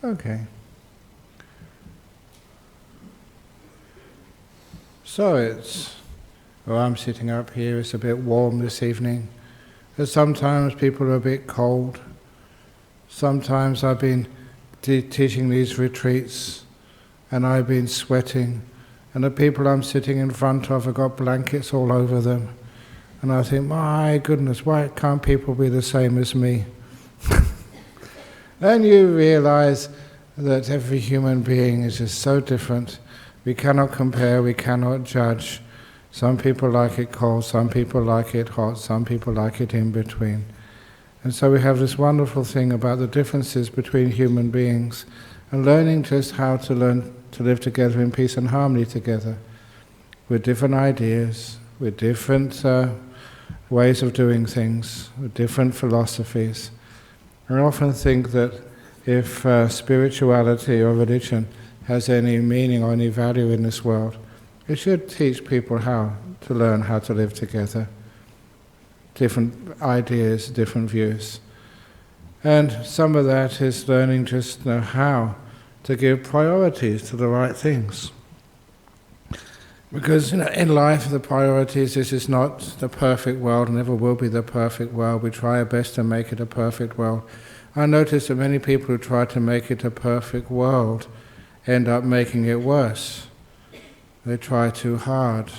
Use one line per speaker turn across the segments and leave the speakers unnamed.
Okay. So I'm sitting up here, it's a bit warm this evening. And sometimes people are a bit cold. Sometimes I've been teaching these retreats and I've been sweating. And the people I'm sitting in front of have got blankets all over them. And I think, my goodness, why can't people be the same as me? Then you realize that every human being is just so different. We cannot compare, we cannot judge. Some people like it cold, some people like it hot, some people like it in between. And so we have this wonderful thing about the differences between human beings and learning just how to learn to live together in peace and harmony together with different ideas, with different ways of doing things, with different philosophies. I often think that if spirituality or religion has any meaning or any value in this world, it should teach people how to learn how to live together. Different ideas, different views. And some of that is learning just how to give priorities to the right things. Because in life the priorities, this is not the perfect world, never will be the perfect world. We try our best to make it a perfect world. I notice that many people who try to make it a perfect world end up making it worse. They try too hard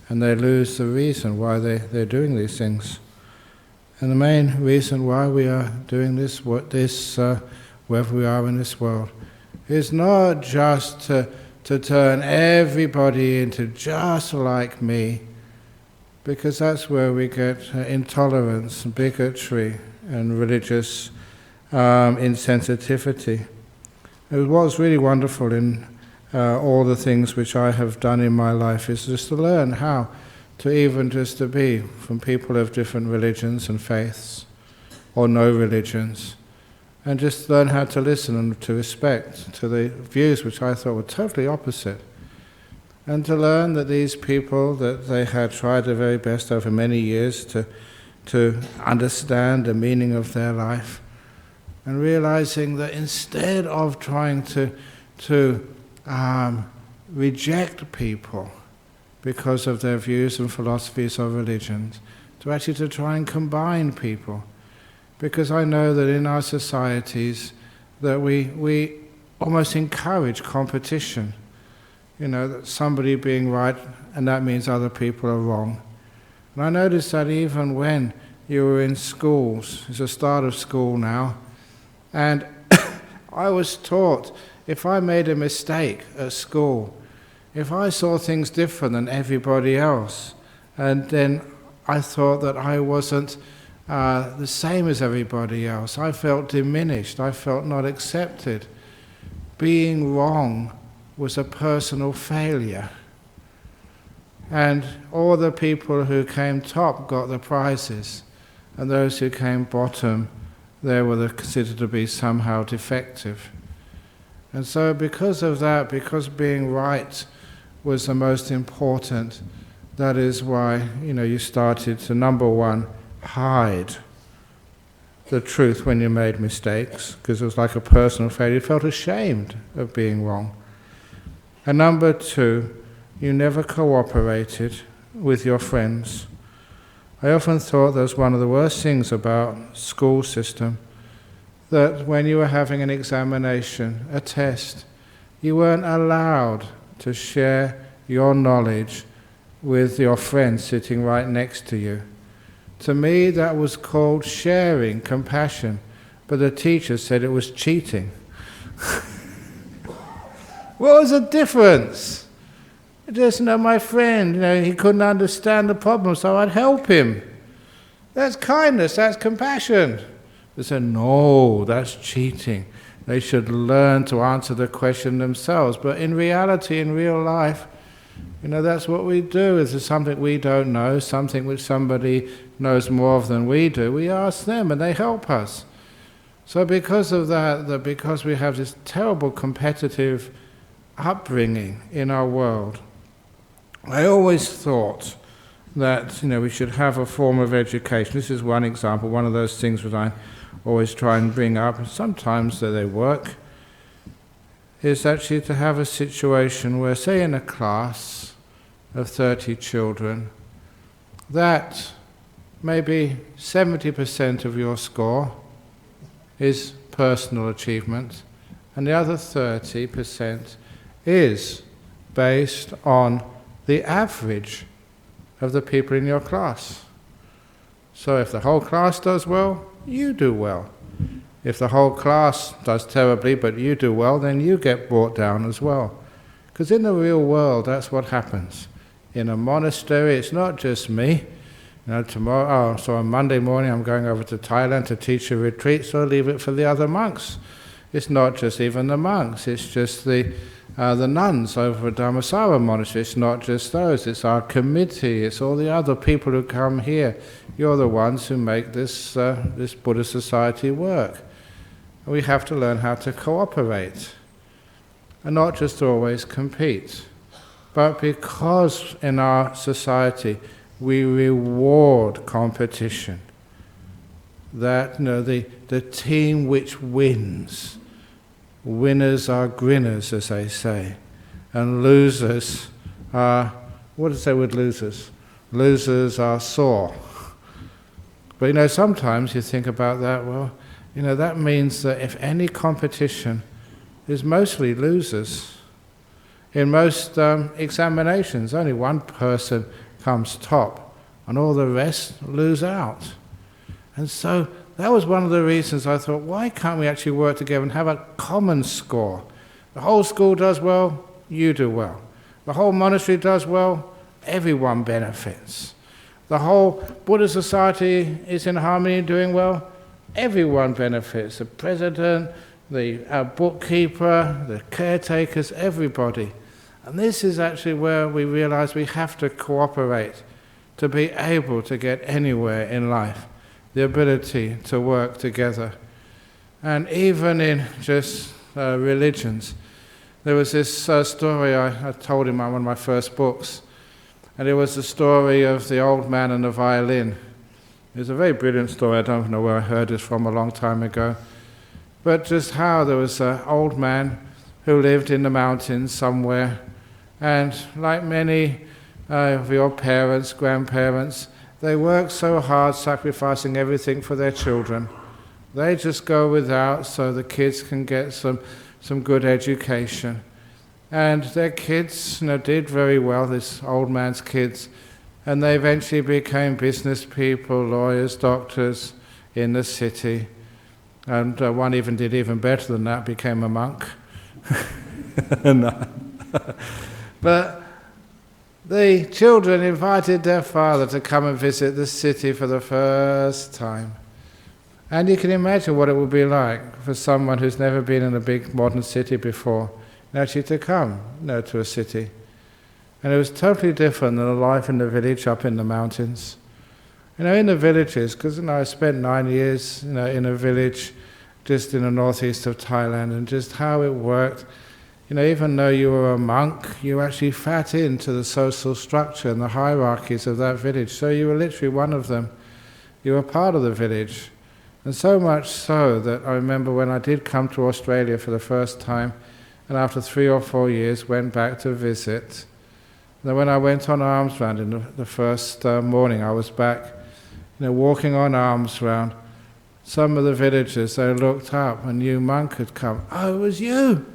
and they lose the reason why they're doing these things. And the main reason why we are doing this, wherever we are in this world, is not just to turn everybody into just like me, because that's where we get intolerance, bigotry, and religious insensitivity. What's really wonderful in all the things which I have done in my life is just to learn how to even just to be from people of different religions and faiths, or no religions, and just learn how to listen and to respect to the views which I thought were totally opposite. And to learn that these people, that they had tried their very best over many years to understand the meaning of their life, and realizing that instead of trying to reject people because of their views and philosophies or religions, to try and combine people. Because I know that in our societies that we almost encourage competition. That somebody being right, and that means other people are wrong. And I noticed that even when you were in schools, it's the start of school now, and I was taught, if I made a mistake at school, if I saw things different than everybody else, and then I thought that I wasn't the same as everybody else, I felt diminished, I felt not accepted. Being wrong was a personal failure. And all the people who came top got the prizes, and those who came bottom, they were considered to be somehow defective. And so because of that, because being right was the most important, that is why you started to, number one, hide the truth when you made mistakes, because it was like a personal failure. You felt ashamed of being wrong. And number two, you never cooperated with your friends. I often thought that was one of the worst things about school system, that when you were having an examination, a test, you weren't allowed to share your knowledge with your friend sitting right next to you. To me, that was called sharing, compassion, but the teacher said it was cheating. What was the difference? Just my friend, he couldn't understand the problem, so I'd help him. That's kindness, that's compassion. They said, no, that's cheating. They should learn to answer the question themselves. But in reality, in real life, that's what we do. If there's something we don't know, something which somebody knows more of than we do, we ask them and they help us. So because of that because we have this terrible competitive upbringing in our world, I always thought that we should have a form of education. This is one example, one of those things that I always try and bring up. Sometimes they work, is actually to have a situation where, say in a class of 30 children, that maybe 70% of your score is personal achievement, and the other 30% is based on the average of the people in your class. So if the whole class does well, you do well. If the whole class does terribly but you do well, then you get brought down as well. Because in the real world, that's what happens. In a monastery, it's not just me. So on Monday morning I'm going over to Thailand to teach a retreat, so I leave it for the other monks. It's not just even the monks, it's just the nuns over at Dhammasara monastery. It's not just those, it's our committee, it's all the other people who come here. You're the ones who make this Buddha society work. We have to learn how to cooperate and not just always compete. But because in our society we reward competition, that the team which wins, winners are grinners, as they say, and losers are, what does it say with losers? Losers are sore. But sometimes you think about that, well, that means that if any competition is mostly losers. In most examinations, only one person comes top, and all the rest lose out. And so that was one of the reasons I thought, why can't we actually work together and have a common score? The whole school does well, you do well. The whole monastery does well, everyone benefits. The whole Buddha society is in harmony and doing well, everyone benefits. The president, the bookkeeper, the caretakers, everybody. And this is actually where we realize we have to cooperate to be able to get anywhere in life. The ability to work together. And even in just religions, there was this story I told in one of my first books, and it was the story of the old man and the violin. It was a very brilliant story. I don't know where I heard it from a long time ago, but just how there was an old man who lived in the mountains somewhere, and like many of your parents, grandparents, they work so hard, sacrificing everything for their children. They just go without so the kids can get some good education. And their kids did very well, this old man's kids, and they eventually became business people, lawyers, doctors in the city. And one even did even better than that, became a monk. But the children invited their father to come and visit the city for the first time. And you can imagine what it would be like for someone who's never been in a big modern city before, actually to come to a city. And it was totally different than the life in the village up in the mountains. In the villages, because I spent 9 years in a village just in the northeast of Thailand, and just how it worked. Even though you were a monk, you actually fat into the social structure and the hierarchies of that village. So you were literally one of them. You were part of the village. And so much so that I remember when I did come to Australia for the first time, and after 3 or 4 years went back to visit. Then when I went on alms round in the first morning, I was back, walking on alms round. Some of the villagers, they looked up, a new monk had come. Oh, it was you!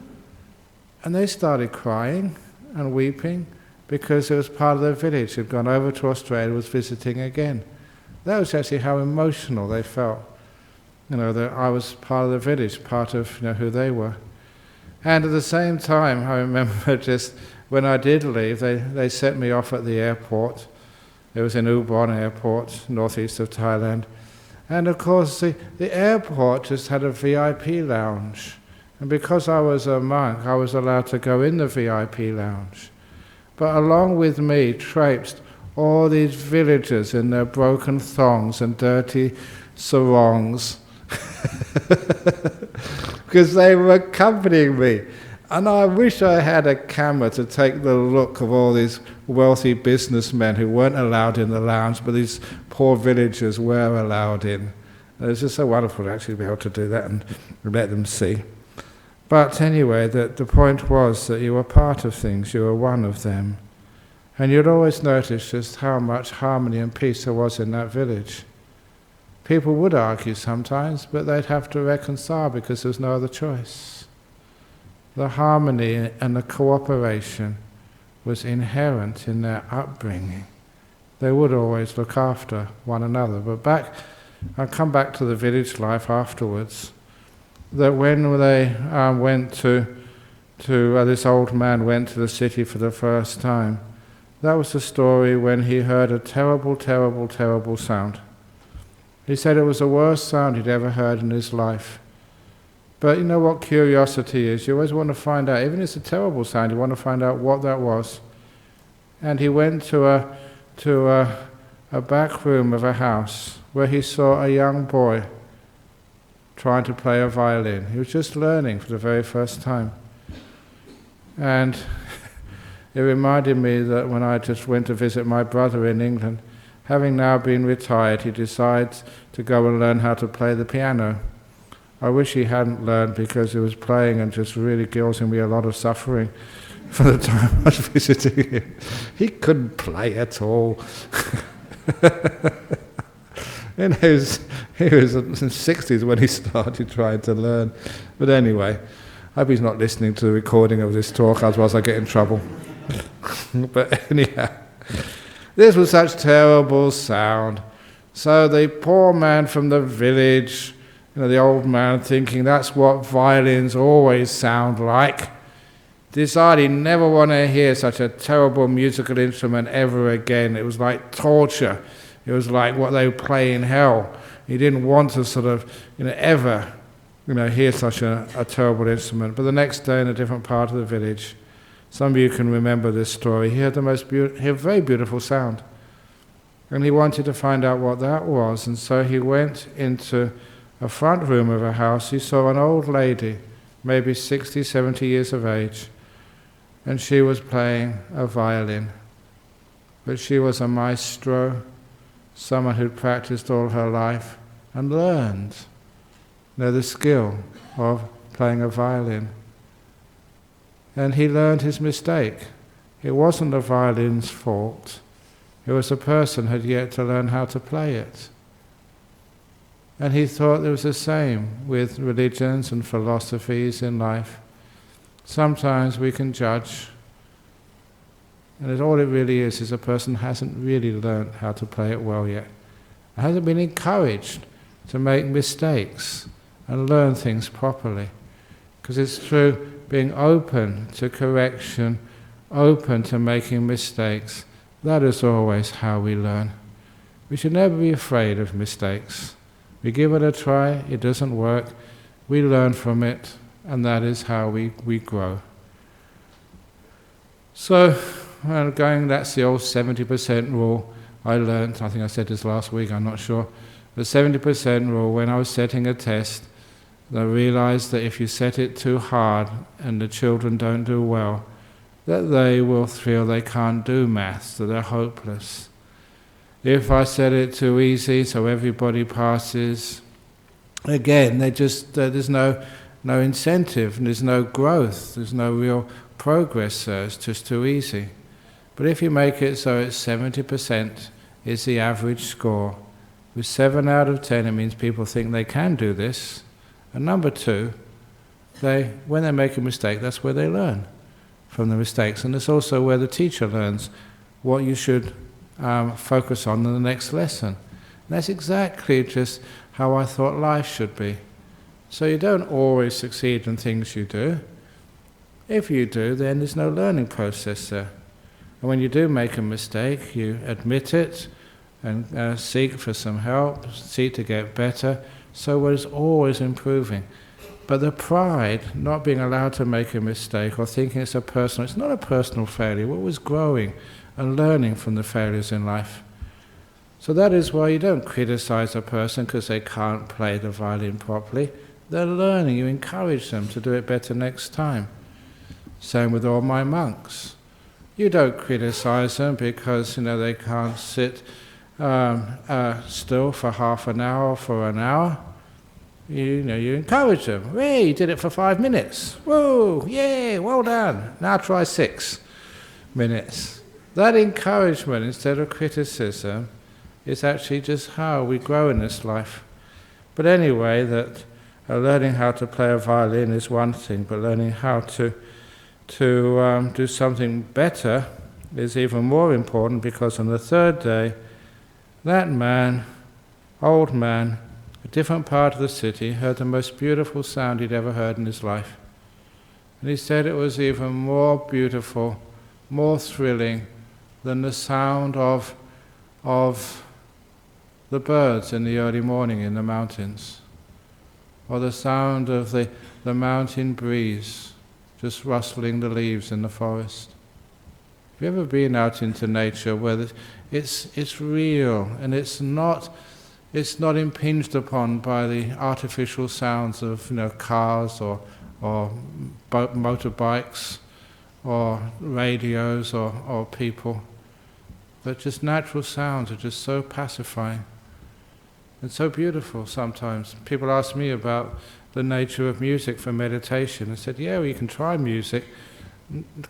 And they started crying and weeping because it was part of their village. They'd gone over to Australia, was visiting again. That was actually how emotional they felt. That I was part of the village, part of who they were. And at the same time, I remember just when I did leave, they set me off at the airport. It was in Ubon Airport, northeast of Thailand. And of course, the airport just had a VIP lounge. And because I was a monk, I was allowed to go in the VIP lounge. But along with me traipsed all these villagers in their broken thongs and dirty sarongs, because they were accompanying me. And I wish I had a camera to take the look of all these wealthy businessmen who weren't allowed in the lounge, but these poor villagers were allowed in. And it was just so wonderful to actually be able to do that and let them see. But anyway, the point was that you were part of things, you were one of them. And you'd always notice just how much harmony and peace there was in that village. People would argue sometimes, but they'd have to reconcile because there was no other choice. The harmony and the cooperation was inherent in their upbringing. They would always look after one another. But I'll come back to the village life afterwards, that when they went to this old man went to the city for the first time, that was the story when he heard a terrible, terrible, terrible sound. He said it was the worst sound he'd ever heard in his life. But you know what curiosity is? You always want to find out, even if it's a terrible sound, you want to find out what that was. And he went to a back room of a house where he saw a young boy trying to play a violin. He was just learning for the very first time. And it reminded me that when I just went to visit my brother in England, having now been retired, he decides to go and learn how to play the piano. I wish he hadn't learned, because he was playing and just really causing me a lot of suffering for the time I was visiting him. He couldn't play at all. And he was in his 60s when he started trying to learn. But anyway, I hope he's not listening to the recording of this talk, otherwise I get in trouble. But anyhow, this was such terrible sound. So the poor man from the village, the old man, thinking that's what violins always sound like, decided he never want to hear such a terrible musical instrument ever again. It was like torture. It was like what they would play in hell. He didn't want to sort of, ever, hear such a terrible instrument. But the next day in a different part of the village, some of you can remember this story, he had a very beautiful sound. And he wanted to find out what that was. And so he went into a front room of a house. He saw an old lady, maybe 60, 70 years of age, and she was playing a violin. But she was a maestro, someone who'd practiced all her life and learned the skill of playing a violin. And he learned his mistake. It wasn't the violin's fault. It was the person who had yet to learn how to play it. And he thought it was the same with religions and philosophies in life. Sometimes we can judge, and all it really is a person hasn't really learned how to play it well yet. Hasn't been encouraged to make mistakes and learn things properly. Because it's through being open to correction, open to making mistakes, that is always how we learn. We should never be afraid of mistakes. We give it a try, it doesn't work, we learn from it, and that is how we grow. So, that's the old 70% rule I learned. I think I said this last week, I'm not sure. The 70% rule, when I was setting a test, I realized that if you set it too hard and the children don't do well, that they will feel they can't do maths, that they're hopeless. If I set it too easy so everybody passes, again, there's no incentive, and there's no growth, there's no real progress there, it's just too easy. But if you make it so it's 70% is the average score, with 7 out of 10 it means people think they can do this. And number 2, when they make a mistake, that's where they learn from the mistakes. And it's also where the teacher learns what you should focus on in the next lesson. And that's exactly just how I thought life should be. So you don't always succeed in things you do. If you do, then there's no learning process there. And when you do make a mistake, you admit it and seek for some help, seek to get better. So we're always improving. But the pride, not being allowed to make a mistake or thinking it's not a personal failure. We're always growing and learning from the failures in life. So that is why you don't criticize a person because they can't play the violin properly. They're learning. You encourage them to do it better next time. Same with all my monks. You don't criticize them because they can't sit still for half an hour or for an hour. you encourage them. Hey, you did it for 5 minutes. Whoa, yeah, well done. Now try 6 minutes. That encouragement instead of criticism is actually just how we grow in this life. But anyway, that learning how to play a violin is one thing, but learning how to do something better is even more important, because on the third day, that man, old man, a different part of the city, heard the most beautiful sound he'd ever heard in his life. And he said it was even more beautiful, more thrilling than the sound of the birds in the early morning in the mountains, or the sound of the mountain breeze just rustling the leaves in the forest. Have you ever been out into nature where it's real and it's not impinged upon by the artificial sounds of cars or motorbikes or radios or people, but just natural sounds are just so pacifying and so beautiful sometimes. People ask me about the nature of music for meditation. I said, yeah, well, you can try music.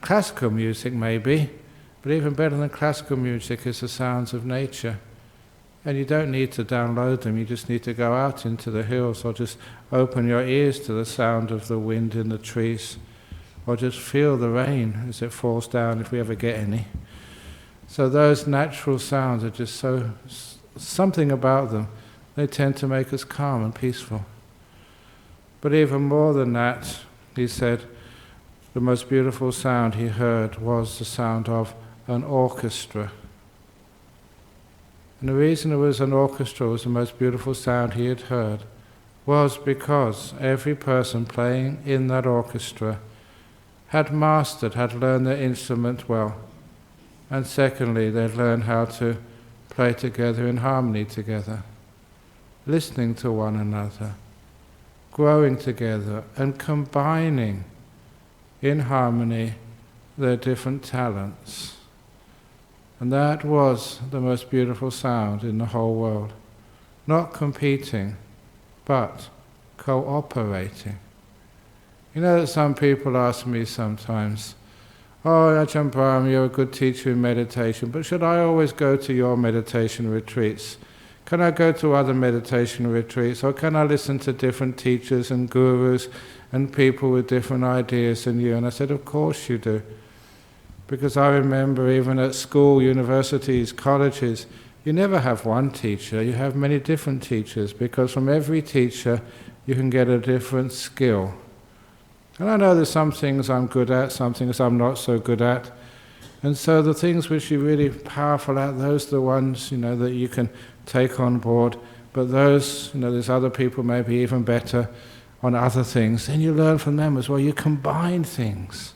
Classical music maybe, but even better than classical music is the sounds of nature. And you don't need to download them, you just need to go out into the hills, or just open your ears to the sound of the wind in the trees, or just feel the rain as it falls down, if we ever get any. So those natural sounds are just so, something about them, they tend to make us calm and peaceful. But even more than that, he said, the most beautiful sound he heard was the sound of an orchestra. And the reason it was an orchestra was the most beautiful sound he had heard was because every person playing in that orchestra had learned their instrument well. And secondly, they'd learned how to play together in harmony together, listening to one another, growing together and combining in harmony their different talents. And that was the most beautiful sound in the whole world. Not competing, but cooperating. You know that some people ask me sometimes, oh, Ajahn Brahm, you're a good teacher in meditation, but should I always go to your meditation retreats? Can I go to other meditation retreats, or can I listen to different teachers and gurus and people with different ideas than you? And I said, of course you do. Because I remember even at school, universities, colleges, you never have one teacher, you have many different teachers, because from every teacher you can get a different skill. And I know there's some things I'm good at, some things I'm not so good at. And so the things which you're really powerful at, those are the ones, that you can take on board. But those, there's other people maybe even better on other things. And you learn from them as well. You combine things.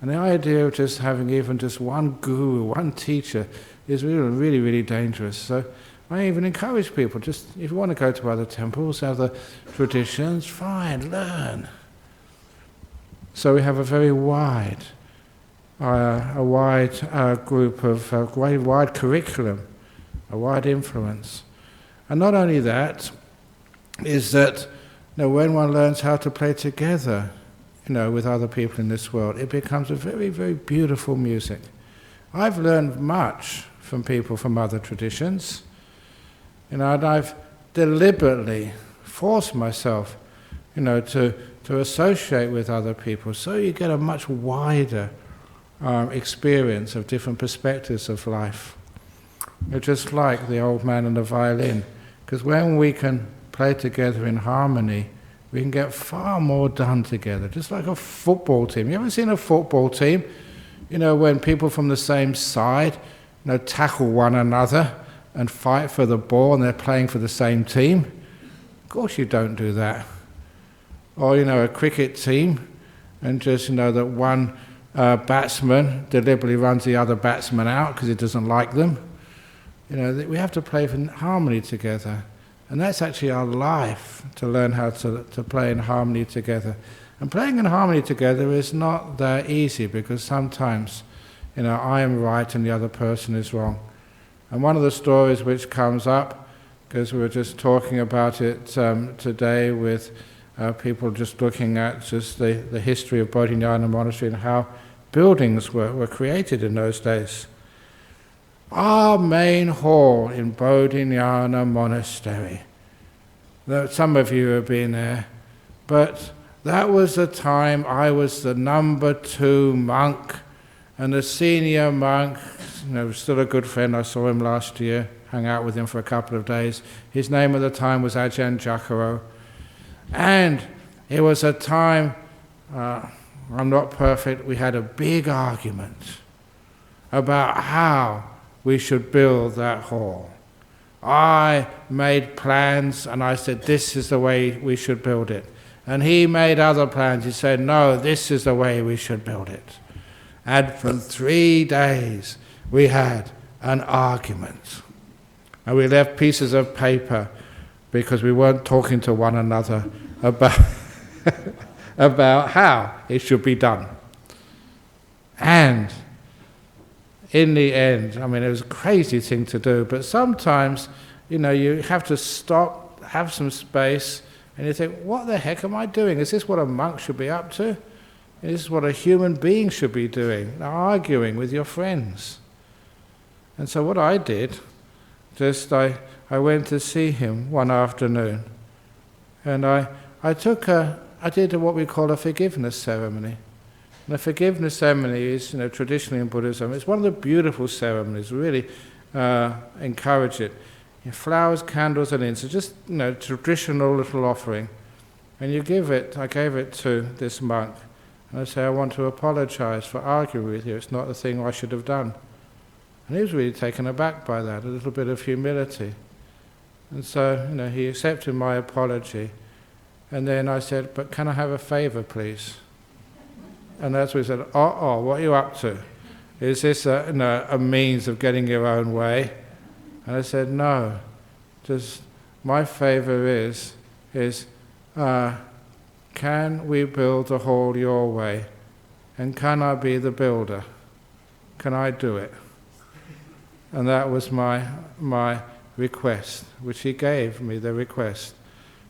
And the idea of just having even just one guru, one teacher, is really, really, really dangerous. So I even encourage people, just if you want to go to other temples, other traditions, fine, learn. So we have a very wide group of wide curriculum, a wide influence. And not only that, is that when one learns how to play together, with other people in this world, it becomes a very, very beautiful music. I've learned much from people from other traditions, and I've deliberately forced myself, to associate with other people, so you get a much wider experience of different perspectives of life. It's just like the old man and the violin, because when we can play together in harmony, we can get far more done together, just like a football team. You ever seen a football team? When people from the same side, tackle one another and fight for the ball and they're playing for the same team? Of course you don't do that. Or, a cricket team, and just, that one batsman deliberately runs the other batsman out because he doesn't like them. We have to play in harmony together. And that's actually our life, to learn how to play in harmony together. And playing in harmony together is not that easy, because sometimes, I am right and the other person is wrong. And one of the stories which comes up because we were just talking about it today with people just looking at just the history of Bodhinyana Monastery and how buildings were created in those days. Our main hall in Bodhinyana Monastery. Some of you have been there, but that was the time I was the number 2 monk, and the senior monk, still a good friend, I saw him last year, hung out with him for a couple of days. His name at the time was Ajahn. And it was a time, I'm not perfect, we had a big argument about how we should build that hall. I made plans and I said, this is the way we should build it. And he made other plans. He said, no, this is the way we should build it. And for 3 days we had an argument. And we left pieces of paper because we weren't talking to one another about, about how it should be done. And in the end, it was a crazy thing to do, but sometimes, you have to stop, have some space, and you think, what the heck am I doing? Is this what a monk should be up to? Is this what a human being should be doing? Arguing with your friends. And so what I did, I went to see him one afternoon, and I did what we call a forgiveness ceremony. And the forgiveness ceremony is, traditionally in Buddhism, it's one of the beautiful ceremonies. Really encourage it. Flowers, candles, and incense, just traditional little offering. And I gave it to this monk, and I say, I want to apologize for arguing with you. It's not the thing I should have done. And he was really taken aback by that, a little bit of humility. And so, he accepted my apology. And then I said, but can I have a favor, please? And that's when he said, what are you up to? Is this a means of getting your own way? And I said, no. Just my favor is can we build the hall your way? And can I be the builder? Can I do it? And that was my request, which he gave me the request.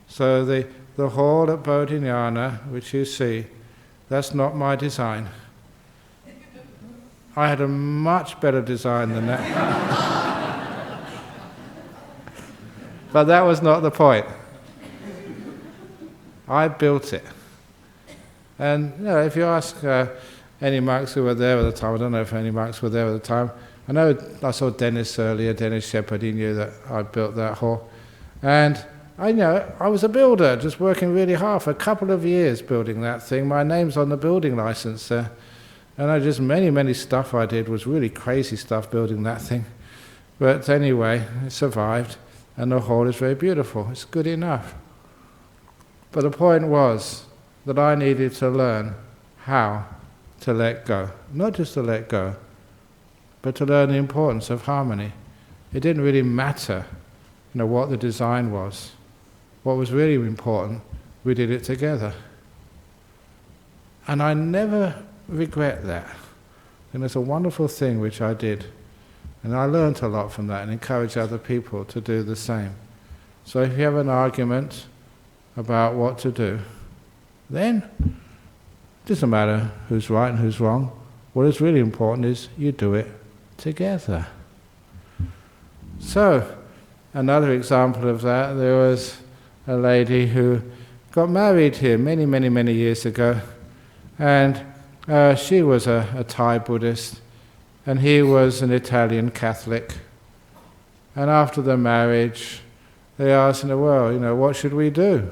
So the hall at Bodhinyana, which you see, that's not my design. I had a much better design than that. But that was not the point. I built it. And if you ask any monks who were there at the time, I don't know if any monks were there at the time, I know I saw Dennis earlier, Dennis Shepherd, he knew that I built that hall. And I was a builder, just working really hard for a couple of years building that thing. My name's on the building license there. And many stuff I did was really crazy stuff building that thing. But anyway, it survived, and the hall is very beautiful. It's good enough. But the point was that I needed to learn how to let go. Not just to let go, but to learn the importance of harmony. It didn't really matter, what the design was. What was really important, we did it together. And I never regret that. And it's a wonderful thing which I did. And I learned a lot from that and encourage other people to do the same. So if you have an argument about what to do, then it doesn't matter who's right and who's wrong. What is really important is you do it together. So, another example of that, there was a lady who got married here many years ago, and she was a Thai Buddhist, and he was an Italian Catholic. And after the marriage, they asked, what should we do?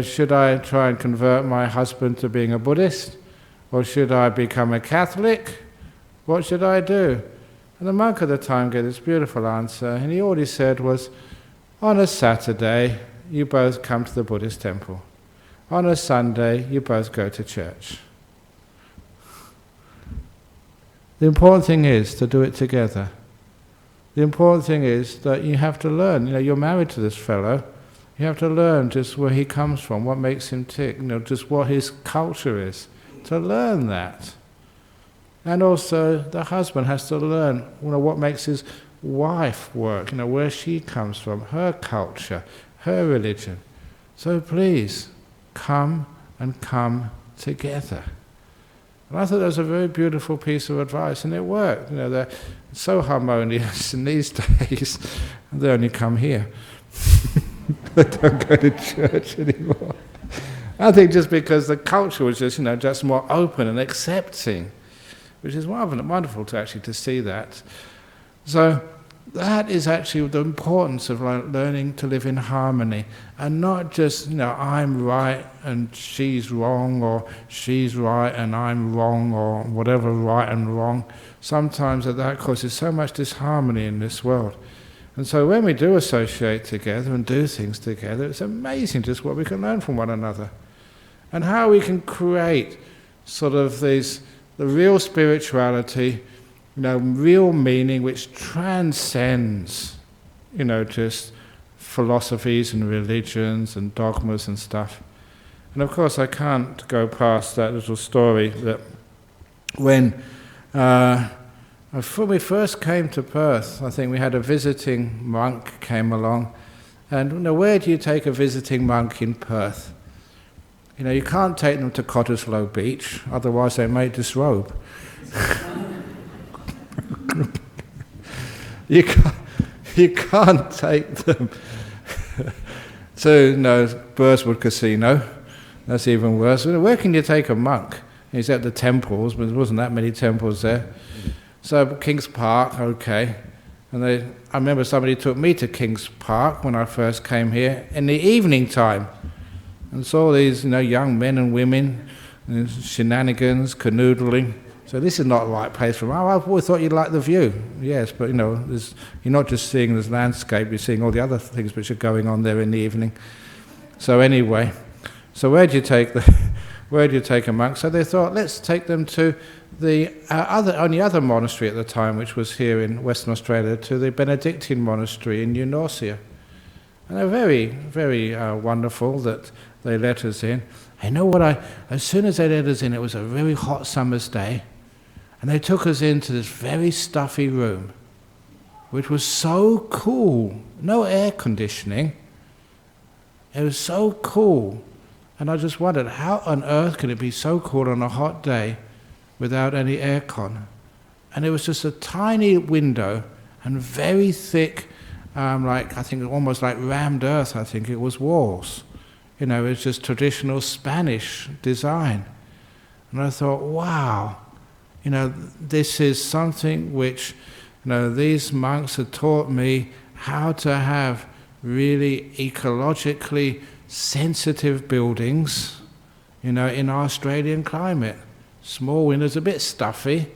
Should I try and convert my husband to being a Buddhist? Or should I become a Catholic? What should I do? And the monk at the time gave this beautiful answer, and all he said was, on a Saturday, you both come to the Buddhist temple. On a Sunday, you both go to church. The important thing is to do it together. The important thing is that you have to learn. You're married to this fellow. You have to learn just where he comes from, what makes him tick, just what his culture is. To learn that. And also, the husband has to learn, what makes his wife work, where she comes from, her culture, her religion. So please, come and come together. And I thought that was a very beautiful piece of advice, and it worked. They're so harmonious in these days. They only come here. They don't go to church anymore. I think just because the culture was just more open and accepting, which is wonderful to actually to see that. So that is actually the importance of learning to live in harmony, and not just I'm right and she's wrong, or she's right and I'm wrong, or whatever right and wrong. Sometimes that causes so much disharmony in this world. And so when we do associate together and do things together, it's amazing just what we can learn from one another, and how we can create sort of the real spirituality, real meaning which transcends, just philosophies and religions and dogmas and stuff. And of course I can't go past that little story that when we first came to Perth, I think we had a visiting monk came along. And where do you take a visiting monk in Perth? You can't take them to Cottesloe Beach, otherwise they may disrobe. You can't take them to Burswood Casino. That's even worse. Where can you take a monk? He's at the temples, but there wasn't that many temples there. So King's Park, okay. And I remember somebody took me to King's Park when I first came here in the evening time, and saw these
young men and women, and shenanigans, canoodling. So this is not the right place for them. I always thought you'd like the view. Yes, but you're not just seeing this landscape, you're seeing all the other things which are going on there in the evening. So anyway, where do you take a monk? So they thought, let's take them to the only other monastery at the time, which was here in Western Australia, to the Benedictine monastery in New Norcia. And they're very, very wonderful that they let us in. I know as soon as they let us in, it was a very hot summer's day, and they took us into this very stuffy room, which was so cool, no air conditioning. It was so cool, and I just wondered, how on earth can it be so cool on a hot day without any aircon? And it was just a tiny window and very thick, I think almost like rammed earth, I think it was, walls. It was just traditional Spanish design. And I thought, wow, this is something which, these monks had taught me how to have really ecologically sensitive buildings, in our Australian climate. Small windows, a bit stuffy,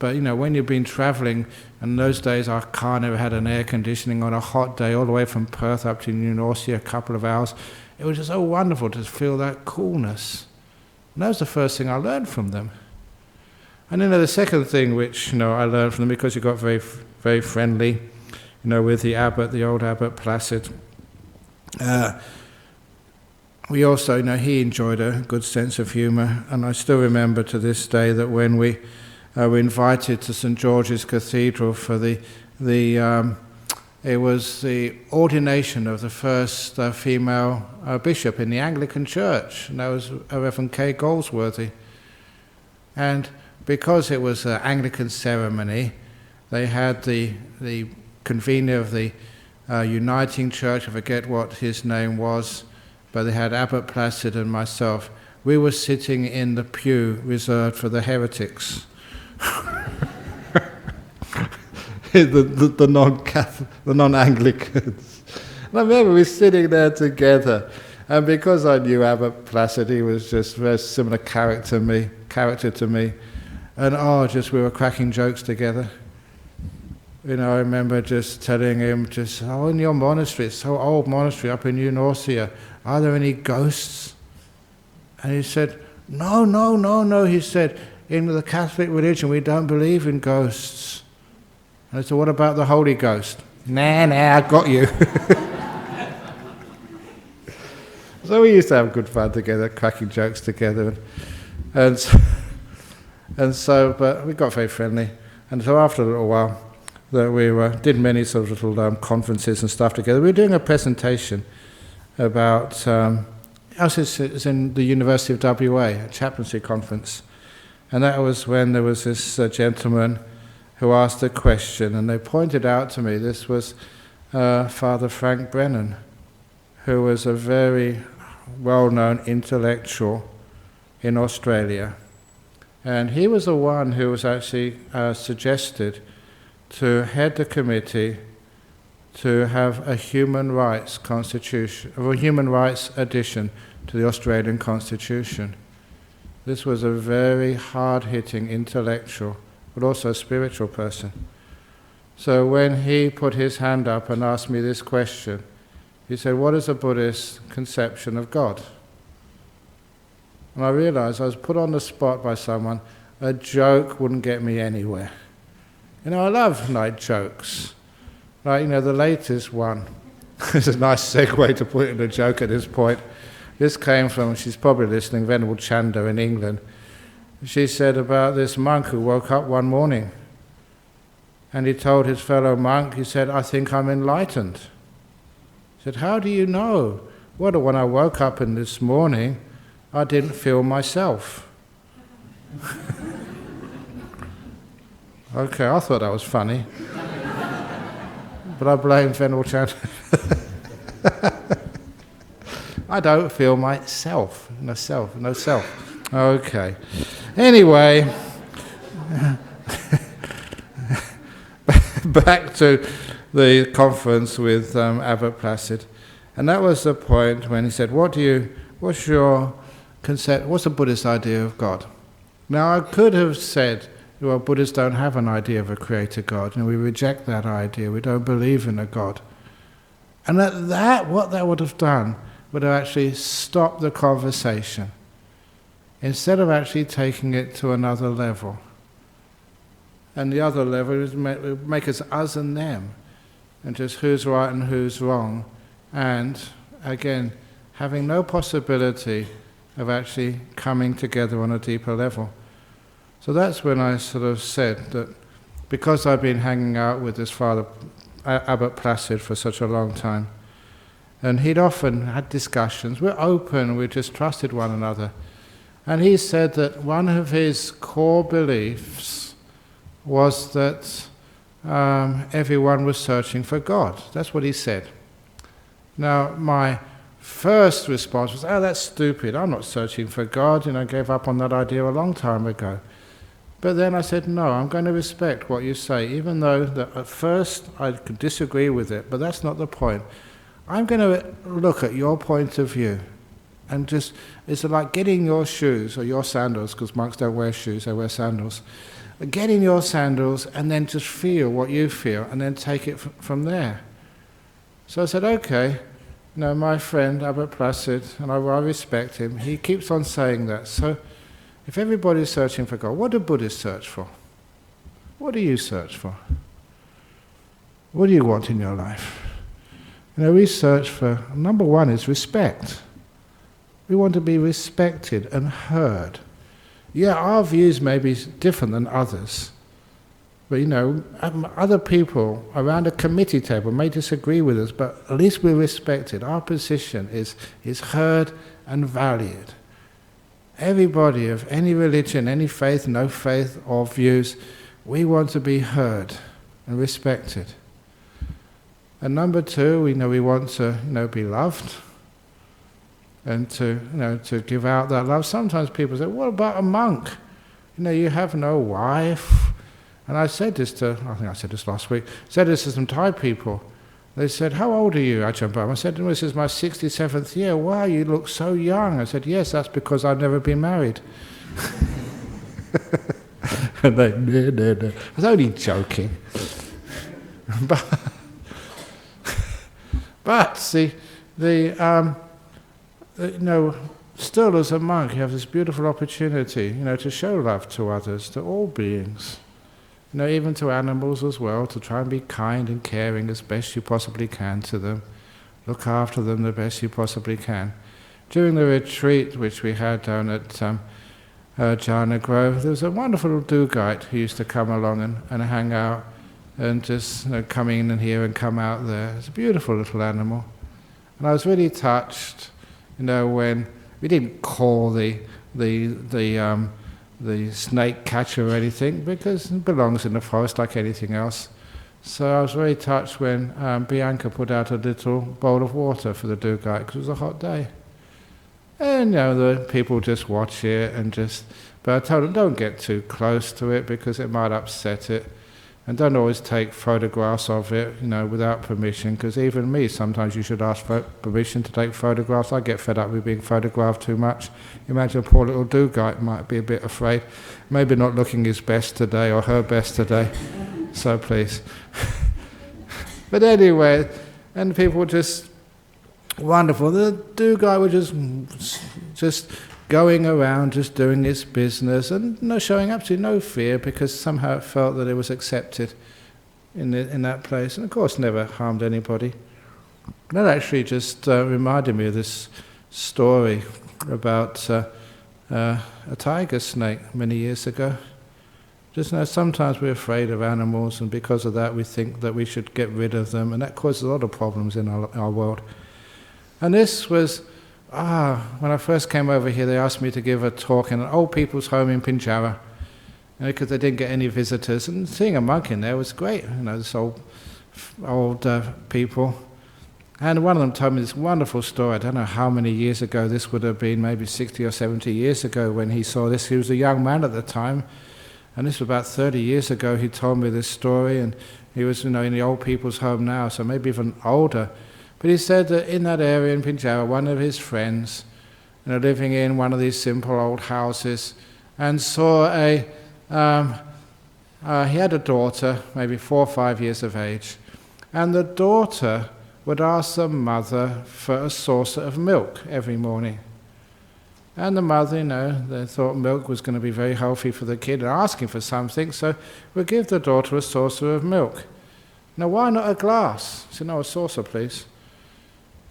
but when you've been travelling, and in those days our car never had an air conditioning, on a hot day all the way from Perth up to New Norcia, a couple of hours, it was just so wonderful to feel that coolness. And that was the first thing I learned from them. And the second thing which I learned from them, because you got very, very friendly, with the abbot, the old abbot Placid. We also, he enjoyed a good sense of humour, and I still remember to this day that when we were invited to St George's Cathedral for it was the ordination of the first female bishop in the Anglican Church, and that was Reverend Kay Goldsworthy. And because it was an Anglican ceremony, they had the convener of the Uniting Church, I forget what his name was, but they had Abbot Placid and myself. We were sitting in the pew reserved for the heretics. the non-Anglicans. And I remember we were sitting there together, and because I knew Abbot Placid, he was just a very similar character to me, and we were cracking jokes together. I remember just telling him, in your monastery, it's so old monastery up in New Norcia, are there any ghosts? And he said, no, he said, in the Catholic religion we don't believe in ghosts. And I said, what about the Holy Ghost? Nah, I got you. So we used to have good fun together, cracking jokes together. And so, but we got very friendly. And so after a little while, that we did many sort of little conferences and stuff together. We were doing a presentation about, it's in the University of WA, a chaplaincy conference. And that was when there was this gentleman who asked a question, and they pointed out to me, this was Father Frank Brennan, who was a very well-known intellectual in Australia. And he was the one who was actually suggested to head the committee to have a human rights constitution, or a human rights addition to the Australian Constitution. This was a very hard-hitting intellectual, but also a spiritual person. So when he put his hand up and asked me this question, he said, what is a Buddhist conception of God? And I realized I was put on the spot by someone. A joke wouldn't get me anywhere. You know, I love light jokes. Like, you know, the latest one. It's a nice segue to put in a joke at this point. This came from, she's probably listening, Venerable Chanda in England. She said about this monk who woke up one morning and he told his fellow monk, he said, I think I'm enlightened. He said, how do you know? Well, when I woke up in this morning, I didn't feel myself. Okay, I thought that was funny. But I blame Venerable Chanda. I don't feel myself. No self. Okay. Anyway, back to the conference with Abbot Placid. And that was the point when he said, what's your concept, what's the Buddhist idea of God? Now I could have said, well, Buddhists don't have an idea of a creator God, and we reject that idea, we don't believe in a God. And at that, what that would have done would have actually stopped the conversation, instead of actually taking it to another level. And the other level is make us and them, and just who's right and who's wrong, and again, having no possibility of actually coming together on a deeper level. So that's when I sort of said that because I've been hanging out with this Father Abbot Placid for such a long time, and he'd often had discussions, we're open, we just trusted one another. And he said that one of his core beliefs was that everyone was searching for God. That's what he said. Now, my first response was, oh, that's stupid, I'm not searching for God, I gave up on that idea a long time ago. But then I said, no, I'm going to respect what you say, even though that at first I could disagree with it, but that's not the point. I'm going to look at your point of view, and just, it's like getting your shoes, or your sandals, because monks don't wear shoes, they wear sandals. Getting your sandals, and then just feel what you feel, and then take it from there. So I said, okay, my friend, Abbot Placid, and I respect him, he keeps on saying that. So if everybody's searching for God, what do Buddhists search for? What do you search for? What do you want in your life? We search for, number one is respect. We want to be respected and heard. Yeah, our views may be different than others. But other people around a committee table may disagree with us, but at least we're respected. Our position is heard and valued. Everybody of any religion, any faith, no faith, or views, we want to be heard and respected. And number two, we want to be loved, and to give out that love. Sometimes people say, what about a monk? You have no wife. And I said this I think I said this last week, said this to some Thai people. They said, how old are you, Ajahn Brahm? I said, this is my 67th year. Wow, you look so young. I said, yes, that's because I've never been married. And they, no. I was only joking. But see, still as a monk, you have this beautiful opportunity, to show love to others, to all beings. Even to animals as well, to try and be kind and caring as best you possibly can to them. Look after them the best you possibly can. During the retreat which we had down at Jhana Grove, there was a wonderful Dugite who used to come along and hang out.
and just coming in here and come out there. It's a beautiful little animal. And I was really touched, when we didn't call the snake catcher or anything, because it belongs in the forest like anything else. So I was very touched when Bianca put out a little bowl of water for the Dugai, because it was a hot day. And the people just watch it but I told them don't get too close to it because it might upset it. And don't always take photographs of it, without permission, because even me, sometimes you should ask for permission to take photographs. I get fed up with being photographed too much. Imagine a poor little Dugai might be a bit afraid, maybe not looking his best today or her best today. So please. But anyway, and people were just wonderful. The Dugai was just going around, just doing its business, and showing absolutely no fear, because somehow it felt that it was accepted in that place, and of course never harmed anybody. That actually just reminded me of this story about a tiger snake many years ago. Just sometimes we're afraid of animals, and because of that we think that we should get rid of them, and that causes a lot of problems in our world. And this was, when I first came over here, they asked me to give a talk in an old people's home in Pinjara, because they didn't get any visitors, and seeing a monk in there was great, this old people. And one of them told me this wonderful story. I don't know how many years ago this would have been, maybe 60 or 70 years ago when he saw this. He was a young man at the time, and this was about 30 years ago he told me this story, and he was in the old people's home now, so maybe even older. But he said that in that area in Pinjara, one of his friends, living in one of these simple old houses, and saw he had a daughter, maybe 4 or 5 years of age, and the daughter would ask the mother for a saucer of milk every morning. And the mother, they thought milk was going to be very healthy for the kid, and asking for something, so would give the daughter a saucer of milk. Now, why not a glass? She said, no, a saucer, please.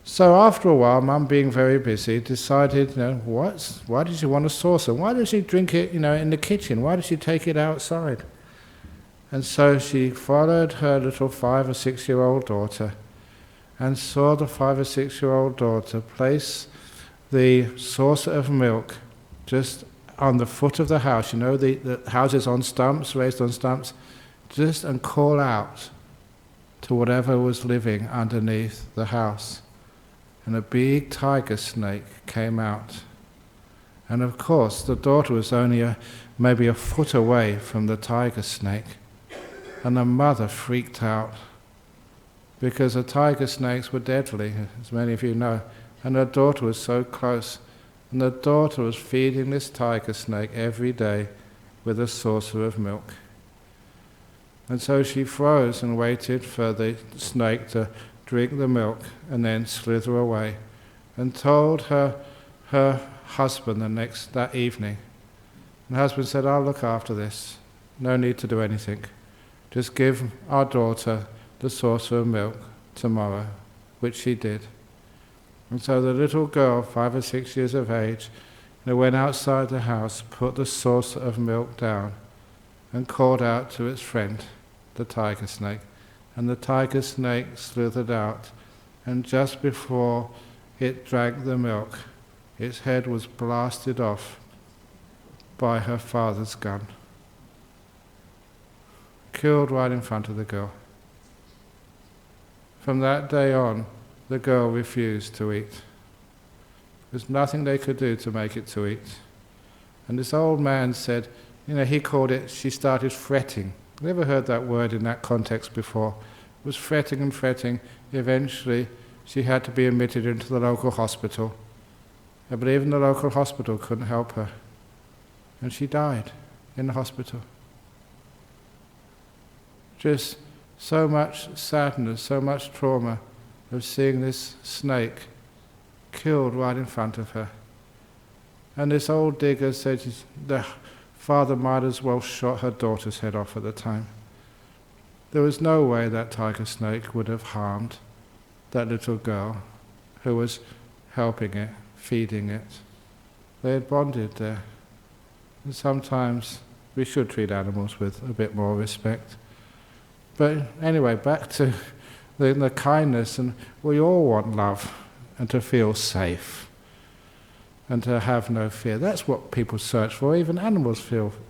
So after a while, Mum, being very busy, decided, why did she want a saucer? Why did she drink it, in the kitchen? Why did she take it outside? And so she followed her little 5 or 6 year old daughter, and saw the 5 or 6 year old daughter place the saucer of milk just on the foot of the house. The houses on stumps, raised on stumps, and call out to whatever was living underneath the house. And a big tiger snake came out. And of course, the daughter was only maybe a foot away from the tiger snake. And the mother freaked out, because the tiger snakes were deadly, as many of you know. And her daughter was so close. And the daughter was feeding this tiger snake every day with a saucer of milk. And so she froze and waited for the snake to drink the milk and then slither away, and told her husband that evening. And the husband said, I'll look after this. No need to do anything. Just give our daughter the saucer of milk tomorrow, which she did. And so the little girl, 5 or 6 years of age, went outside the house, put the saucer of milk down, and called out to its friend, the tiger snake. And the tiger snake slithered out, and just before it drank the milk, its head was blasted off by her father's gun. Killed right in front of the girl. From that day on, the girl refused to eat. There's nothing they could do to make it to eat. And this old man said, he called it, she started fretting. Never heard that word in that context before. It was fretting and fretting. Eventually, she had to be admitted into the local hospital. But even the local hospital couldn't help her. And she died in the hospital. Just so much sadness, so much trauma of seeing this snake killed right in front of her. And this old digger said the father might as well shot her daughter's head off at the time. There was no way that tiger snake would have harmed that little girl who was helping it, feeding it. They had bonded there. And sometimes we should treat animals with a bit more respect. But anyway, back to the kindness, and we all want love and to feel safe and to have no fear. That's what people search for. Even animals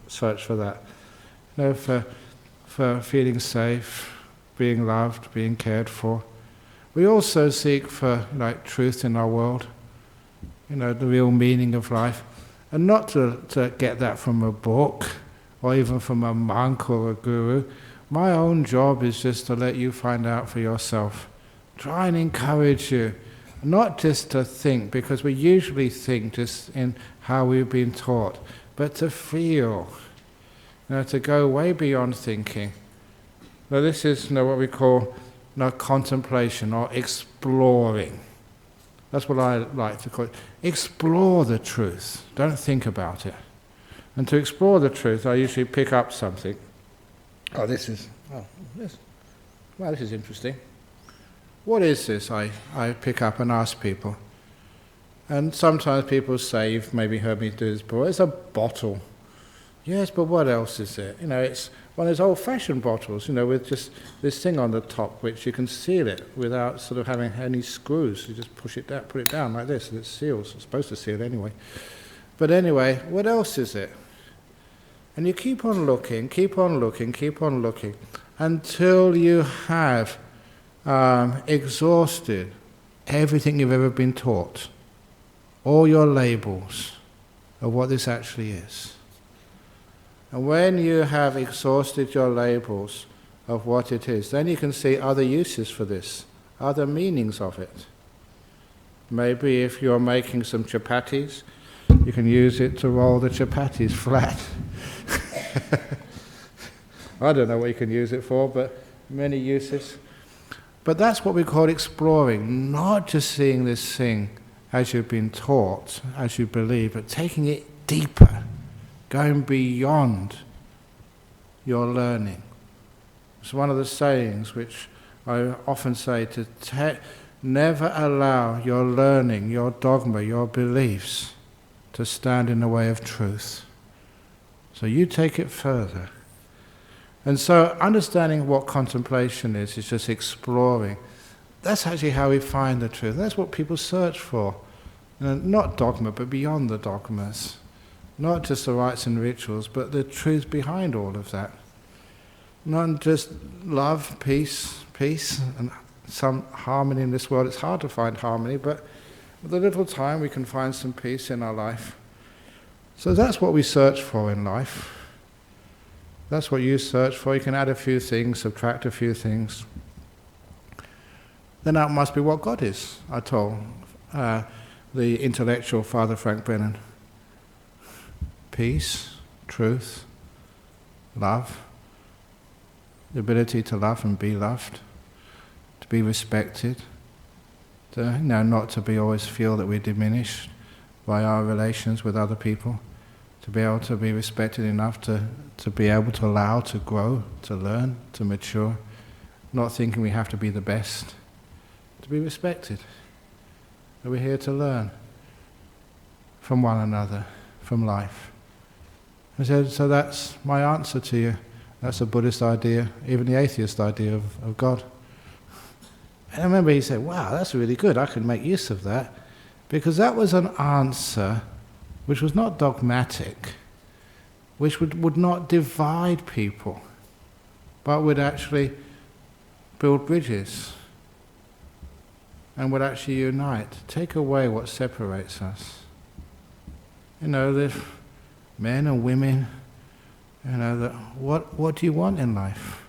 search for that. For feeling safe, being loved, being cared for. We also seek for truth in our world, the real meaning of life, and not to get that from a book or even from a monk or a guru. My own job is just to let you find out for yourself. Try and encourage you, not just to think, because we usually think just in how we've been taught, but to feel, to go way beyond thinking. Now this is what we call contemplation or exploring. That's what I like to call it. Explore the truth. Don't think about it. And to explore the truth, I usually pick up something. This is interesting. What is this? I pick up and ask people. And sometimes people say, you've maybe heard me do this before, it's a bottle. Yes, but what else is it? It's one of those old-fashioned bottles, with just this thing on the top which you can seal it without sort of having any screws. You just push it down, put it down like this, and it seals. It's supposed to seal anyway. But anyway, what else is it? And you keep on looking, until you have exhausted everything you've ever been taught, all your labels of what this actually is. And when you have exhausted your labels of what it is, then you can see other uses for this, other meanings of it. Maybe if you're making some chapatis, you can use it to roll the chapatis flat. I don't know what you can use it for, but many uses. But that's what we call exploring, not just seeing this thing as you've been taught, as you believe, but taking it deeper, going beyond your learning. It's one of the sayings which I often say, to never allow your learning, your dogma, your beliefs to stand in the way of truth. So you take it further. And so understanding what contemplation is just exploring. That's actually how we find the truth. That's what people search for. Not dogma, but beyond the dogmas. Not just the rites and rituals, but the truth behind all of that. Not just love, peace, and some harmony in this world. It's hard to find harmony, but with a little time we can find some peace in our life. So that's what we search for in life. That's what you search for. You can add a few things, subtract a few things. Then that must be what God is, I told the intellectual Father Frank Brennan. Peace, truth, love, the ability to love and be loved, to be respected, to, not to be always feel that we're diminished by our relations with other people, to be able to be respected enough to be able to allow to grow, to learn, to mature, not thinking we have to be the best, to be respected. That we're here to learn from one another, from life. I said, so that's my answer to you. That's a Buddhist idea, even the atheist idea of God. And I remember he said, wow, that's really good, I can make use of that. Because that was an answer which was not dogmatic, which would not divide people, but would actually build bridges and would actually unite, take away what separates us. The men and women, what do you want in life?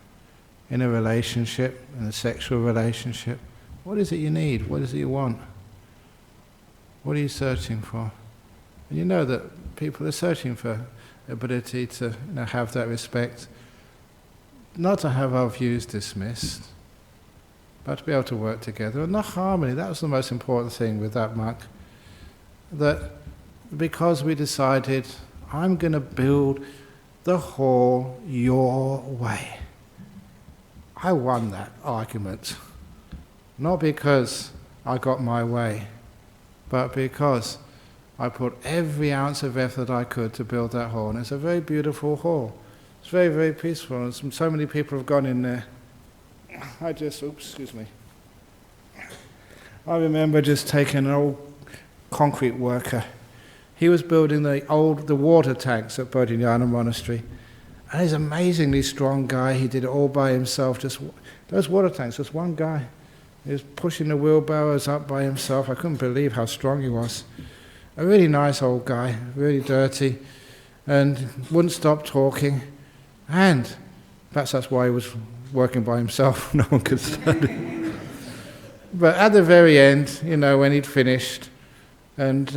In a relationship, in a sexual relationship, what is it you need? What is it you want? What are you searching for? And you know that people are searching for ability to have that respect, not to have our views dismissed, but to be able to work together. And the harmony, that was the most important thing with that monk, that because we decided, I'm going to build the hall your way. I won that argument, not because I got my way, but because I put every ounce of effort I could to build that hall. And it's a very beautiful hall. It's very, very peaceful. And so many people have gone in there excuse me. I remember just taking an old concrete worker. He was building the water tanks at Bodhinyana Monastery. And he's an amazingly strong guy. He did it all by himself. Just those water tanks, just one guy. He was pushing the wheelbarrows up by himself. I couldn't believe how strong he was. A really nice old guy, really dirty, and wouldn't stop talking. And perhaps that's why he was working by himself. No one could study. But at the very end, when he'd finished, and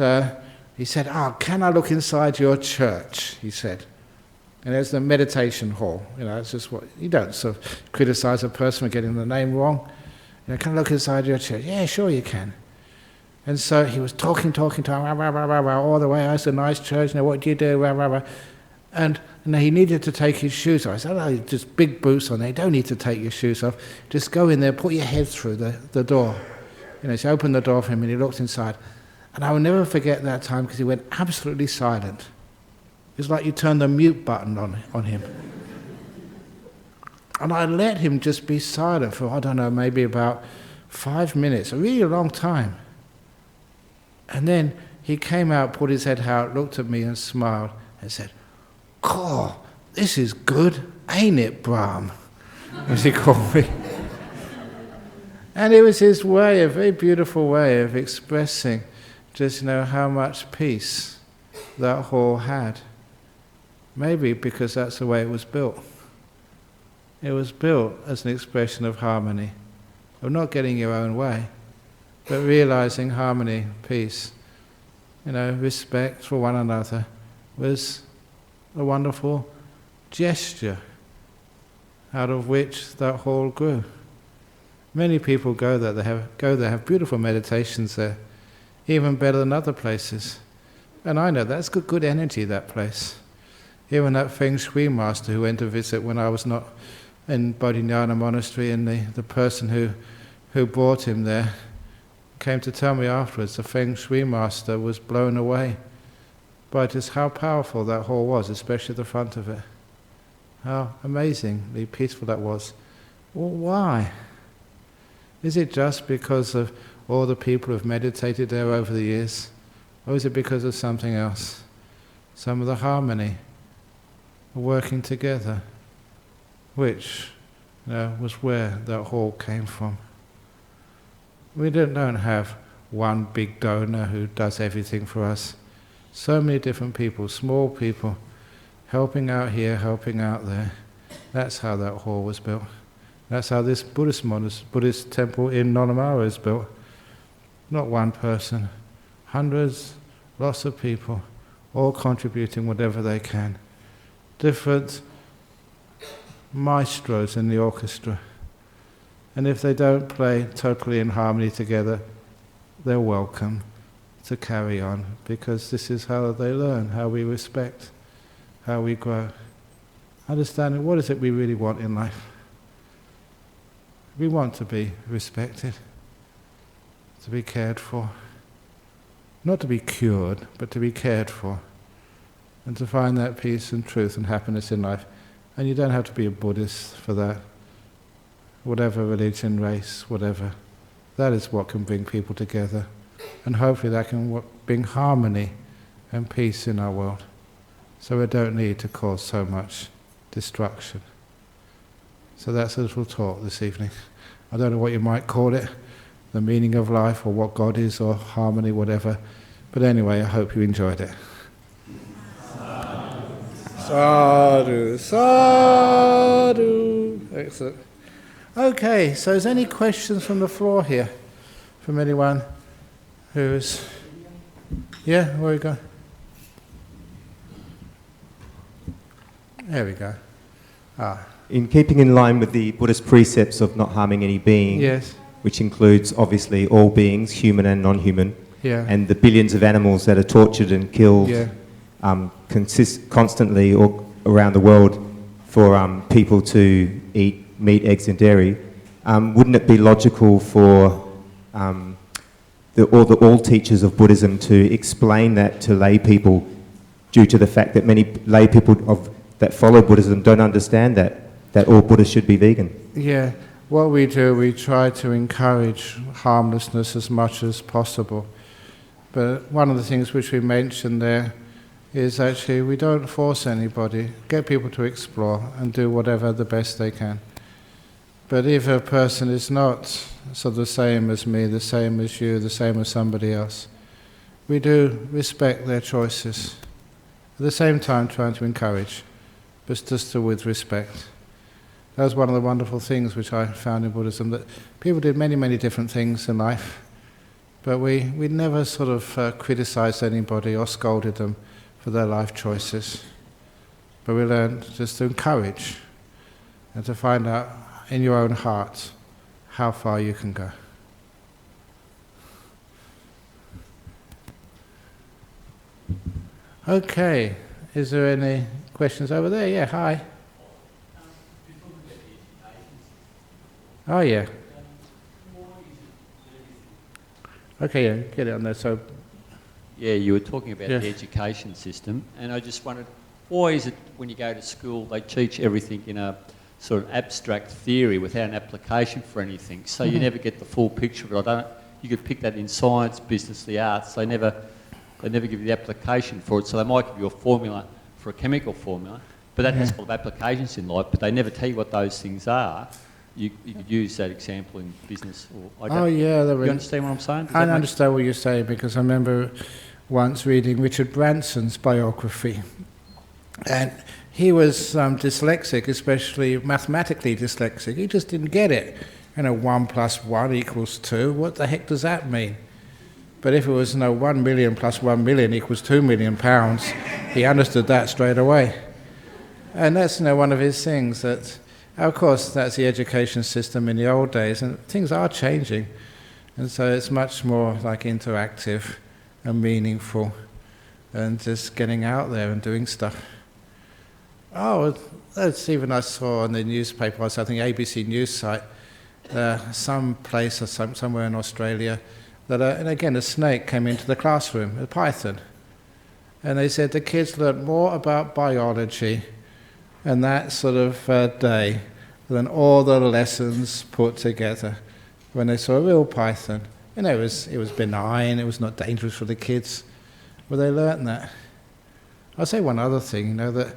he said, can I look inside your church? He said. And there's the meditation hall. It's just what, you don't sort of criticize a person for getting the name wrong. Can I look inside your church? Yeah, sure you can. And so he was talking all the way. It's a nice church. What do you do? And he needed to take his shoes off. I said, just big boots on there. You don't need to take your shoes off. Just go in there, put your head through the door. So opened the door for him and he looked inside. And I will never forget that time because he went absolutely silent. It was like you turned the mute button on him. And I let him just be silent for, I don't know, maybe about 5 minutes, a really long time. And then he came out, put his head out, looked at me and smiled and said, "Cool, this is good, ain't it, Brahm?" as he called me. And it was his way, a very beautiful way of expressing just how much peace that hall had. Maybe because that's the way it was built. It was built as an expression of harmony, of not getting your own way, but realizing harmony, peace, respect for one another was a wonderful gesture out of which that hall grew. Many people go there, have beautiful meditations there, even better than other places. And I know that's good energy, that place. Even that Feng Shui master who went to visit when I was not in Bodhinyana Monastery, and the person who brought him there came to tell me afterwards, the Feng Shui master was blown away by just how powerful that hall was, especially the front of it. How amazingly peaceful that was. Well, why? Is it just because of all the people who have meditated there over the years? Or is it because of something else? Some of the harmony, working together, which was where that hall came from. We don't have one big donor who does everything for us. So many different people, small people, helping out here, helping out there. That's how that hall was built. That's how this Buddhist temple in Nonamara is built. Not one person, hundreds, lots of people, all contributing whatever they can. Different maestros in the orchestra. And if they don't play totally in harmony together, they're welcome to carry on, because this is how they learn, how we respect, how we grow. Understanding what is it we really want in life. We want to be respected, to be cared for. Not to be cured, but to be cared for. And to find that peace and truth and happiness in life. And you don't have to be a Buddhist for that. Whatever religion, race, whatever. That is what can bring people together. And hopefully that can bring harmony and peace in our world. So we don't need to cause so much destruction. So that's a little talk this evening. I don't know what you might call it, the meaning of life, or what God is, or harmony, whatever. But anyway, I hope you enjoyed it. Sadhu, sadhu. Excellent. Okay, so is there any questions from the floor here? From anyone who's... Yeah, where we go? There we go.
In keeping in line with the Buddhist precepts of not harming any being,
yes,
which includes obviously all beings, human and non-human,
yeah,
and the billions of animals that are tortured and killed,
yeah,
constantly around the world for people to eat meat, eggs and dairy, wouldn't it be logical for all teachers of Buddhism to explain that to lay people, due to the fact that many lay people that follow Buddhism don't understand that all Buddhists should be vegan?
yeah. what we do, we try to encourage harmlessness as much as possible. But one of the things which we mentioned there is actually we don't force anybody. Get people to explore and do whatever the best they can. But if a person is not sort of the same as me, the same as you, the same as somebody else, we do respect their choices. At the same time trying to encourage, but just with respect. That was one of the wonderful things which I found in Buddhism, that people did many, many different things in life, but we never sort of criticized anybody or scolded them for their life choices. But we learned just to encourage and to find out in your own heart how far you can go. Okay, is there any questions over there? Yeah, hi. Oh yeah. Okay, yeah, get it on there. So,
yeah, you were talking about
Yes.
the education system, and I just wondered, why is it when you go to school they teach everything in a sort of abstract theory without an application for anything? So you never get the full picture of it. You could pick that in science, business, the arts. They never give you the application for it. So they might give you a formula for a chemical formula, but that has a lot of applications in life. But they never tell you what those things are. You could use that example in business. Or
oh yeah,
you understand what I'm saying?
I understand what you're saying, because I remember once reading Richard Branson's biography, and he was dyslexic, especially mathematically dyslexic. He just didn't get it. 1 + 1 = 2. What the heck does that mean? But if it was 1 million + 1 million = 2 million pounds, he understood that straight away. And that's one of his things that. Of course, that's the education system in the old days, and things are changing. And so it's much more like interactive and meaningful and just getting out there and doing stuff. Oh, that's even I saw on the newspaper, I think ABC News site, some place or somewhere in Australia, that and again a snake came into the classroom, a python. And they said the kids learnt more about biology and that sort of day than all the lessons put together when they saw a real python. It was benign, it was not dangerous for the kids, but they learnt that. I'll say one other thing, that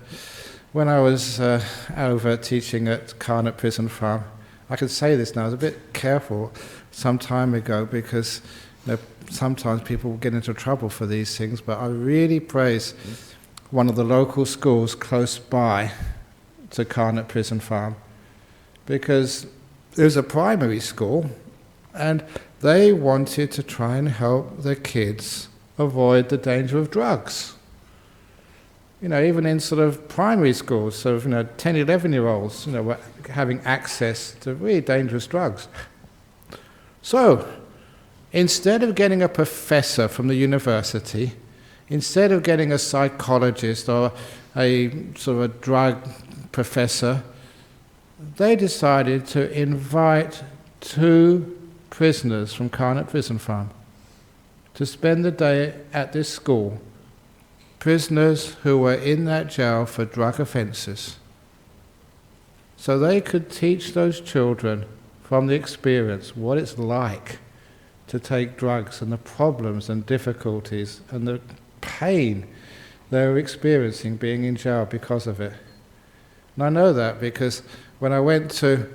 when I was over teaching at Carnot Prison Farm, I could say this now, I was a bit careful some time ago, because sometimes people get into trouble for these things, but I really praise one of the local schools close by to Carnot Prison Farm, because there's a primary school and they wanted to try and help the kids avoid the danger of drugs. Even in sort of primary schools, sort of 10, 11-year-olds, were having access to really dangerous drugs. So, instead of getting a professor from the university, instead of getting a psychologist or a sort of a drug professor, they decided to invite 2 prisoners from Carnot Prison Farm to spend the day at this school, prisoners who were in that jail for drug offences, so they could teach those children from the experience what it's like to take drugs and the problems and difficulties and the pain they were experiencing being in jail because of it. And I know that because when I went to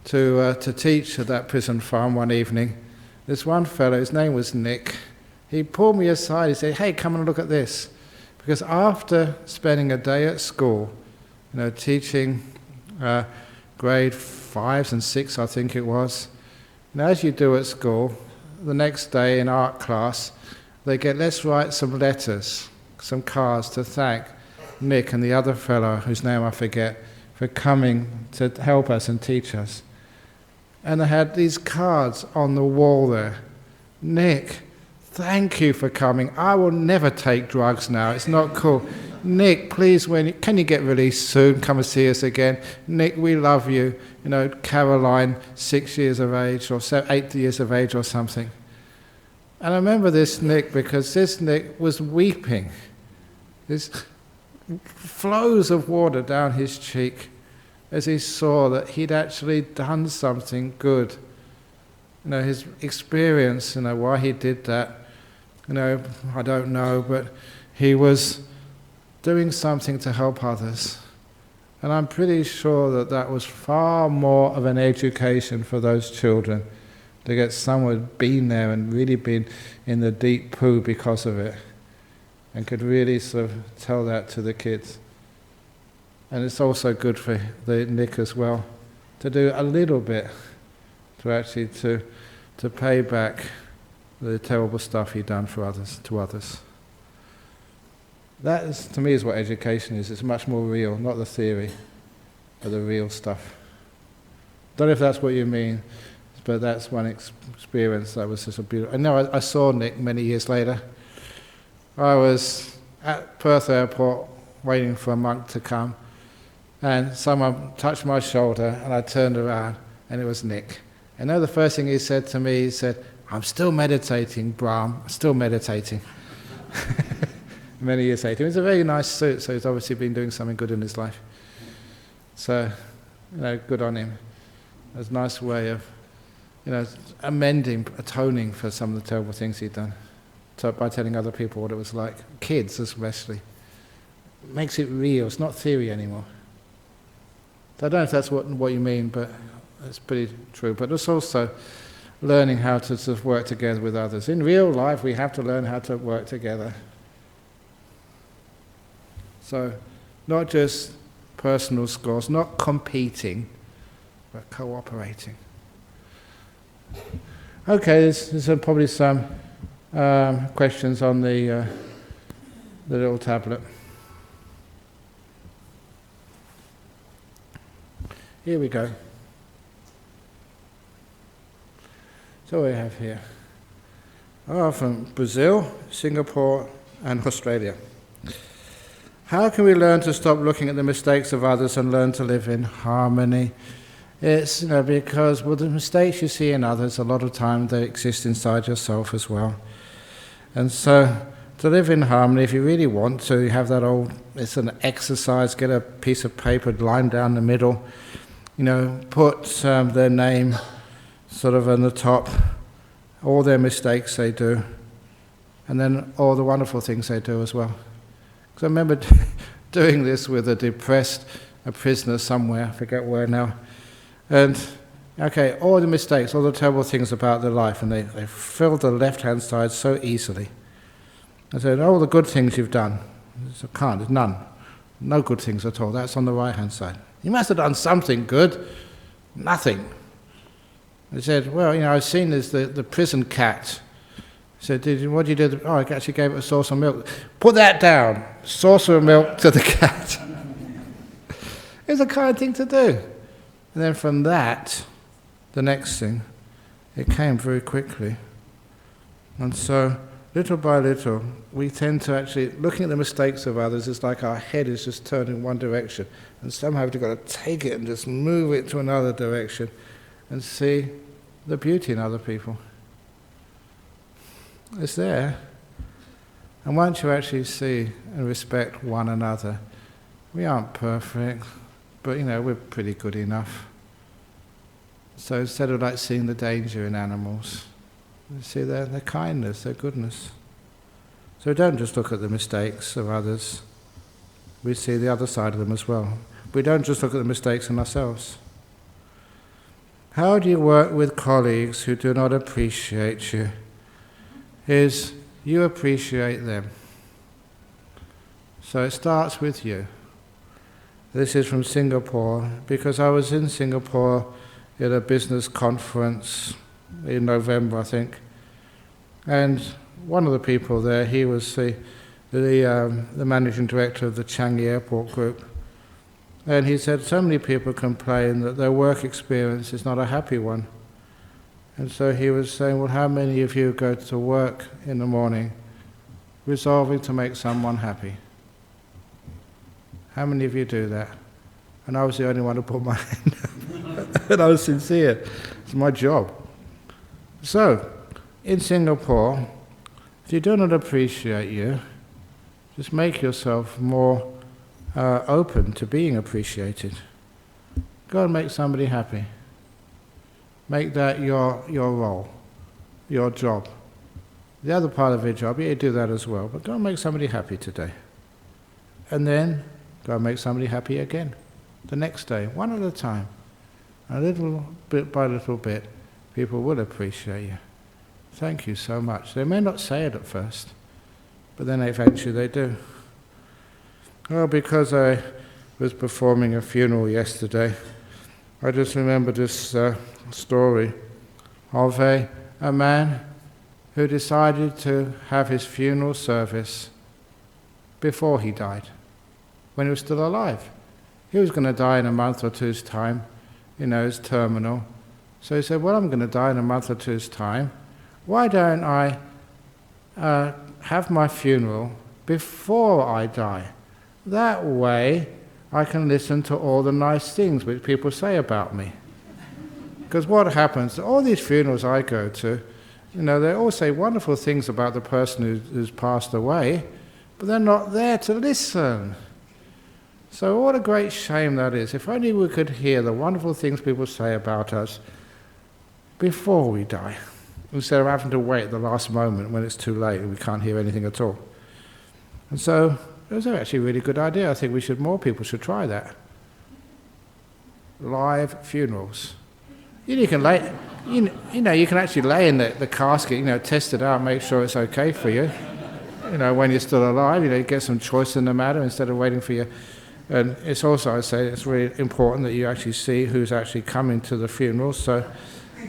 teach at that prison farm one evening, this one fellow, his name was Nick, he pulled me aside, he said, "Hey, come and look at this." Because after spending a day at school, teaching grade 5s and 6, I think it was, and as you do at school, the next day in art class, they get, let's write some letters, some cards to thank Nick and the other fellow, whose name I forget, for coming to help us and teach us. And they had these cards on the wall there. "Nick, thank you for coming. I will never take drugs now. It's not cool. Nick, please, can you get released soon? Come and see us again. Nick, we love you. Caroline, 6 years of age, or 8 years of age or something." And I remember this Nick, because this Nick was weeping. There's flows of water down his cheek. as he saw that he'd actually done something good. His experience, why he did that, I don't know, but he was doing something to help others. And I'm pretty sure that that was far more of an education for those children, to get someone been there and really been in the deep poo because of it, and could really sort of tell that to the kids. And it's also good for Nick as well, to do a little bit to actually to pay back the terrible stuff he'd done to others. That is, to me, is what education is. It's much more real, not the theory, but the real stuff. Don't know if that's what you mean, but that's one experience that was just a beautiful. I know I saw Nick many years later. I was at Perth Airport waiting for a monk to come, and someone touched my shoulder, and I turned around, and it was Nick. And the first thing he said to me, he said, "I'm still meditating, Brahm, still meditating." Many years later. It was a very nice suit, so he's obviously been doing something good in his life. So, good on him. It was a nice way of, amending, atoning for some of the terrible things he'd done, by telling other people what it was like, kids especially. It makes it real. It's not theory anymore. So I don't know if that's what you mean, but it's pretty true. But it's also learning how to sort of work together with others. In real life, we have to learn how to work together. So, not just personal scores, not competing, but cooperating. Okay, there's probably some questions on the little tablet. Here we go. So we have here. From Brazil, Singapore, and Australia. How can we learn to stop looking at the mistakes of others and learn to live in harmony? It's, because, the mistakes you see in others, a lot of time they exist inside yourself as well. And so, to live in harmony, if you really want to, you have that it's an exercise, get a piece of paper, line down the middle, put their name sort of on the top, all their mistakes they do, and then all the wonderful things they do as well. Because I remember doing this with a prisoner somewhere, I forget where now. And, all the mistakes, all the terrible things about their life, and they filled the left-hand side so easily. I said, all the good things you've done. I can't, there's none. No good things at all. That's on the right-hand side. You must have done something good. Nothing. I said, well, I've seen this, the prison cat. I said, what did you do? Oh, I actually gave it a saucer of milk. Put that down. Saucer of milk to the cat. It's a kind thing to do. And then from that, the next thing, it came very quickly. And so, little by little, we tend to actually, looking at the mistakes of others, it's like our head is just turned in one direction. And somehow we've got to take it and just move it to another direction and see the beauty in other people. It's there. And once you actually see and respect one another, we aren't perfect, but we're pretty good enough. So instead of seeing the danger in animals, we see their kindness, their goodness. So don't just look at the mistakes of others, we see the other side of them as well. We don't just look at the mistakes in ourselves. How do you work with colleagues who do not appreciate you? Is you appreciate them. So it starts with you. This is from Singapore, because I was in Singapore at a business conference in November, I think. And one of the people there, he was the managing director of the Changi Airport Group. And he said so many people complain that their work experience is not a happy one. And so he was saying, well, how many of you go to work in the morning resolving to make someone happy? How many of you do that? And I was the only one who put my hand up. And I was sincere. It's my job. So, in Singapore, if you do not appreciate you, just make yourself more open to being appreciated. Go and make somebody happy. Make that your role, your job. The other part of your job, you do that as well, but go and make somebody happy today. And then go and make somebody happy again the next day, one at a time. A little bit by little bit, people will appreciate you. Thank you so much. They may not say it at first, but then eventually they do. Well, because I was performing a funeral yesterday, I just remember this story of a man who decided to have his funeral service before he died, when he was still alive. He was going to die in a month or two's time, it's terminal. So he said, well, I'm going to die in a month or two's time. Why don't I have my funeral before I die? That way I can listen to all the nice things which people say about me. Because what happens, all these funerals I go to, they all say wonderful things about the person who's passed away, but they're not there to listen. So what a great shame that is. If only we could hear the wonderful things people say about us before we die, instead of having to wait at the last moment when it's too late and we can't hear anything at all. And so it was actually a really good idea. I think more people should try that. Live funerals. You can lay, you can actually lay in the casket, test it out, make sure it's okay for you. When you're still alive, you get some choice in the matter instead of waiting for you. And it's also, I say, it's really important that you actually see who's actually coming to the funeral. So,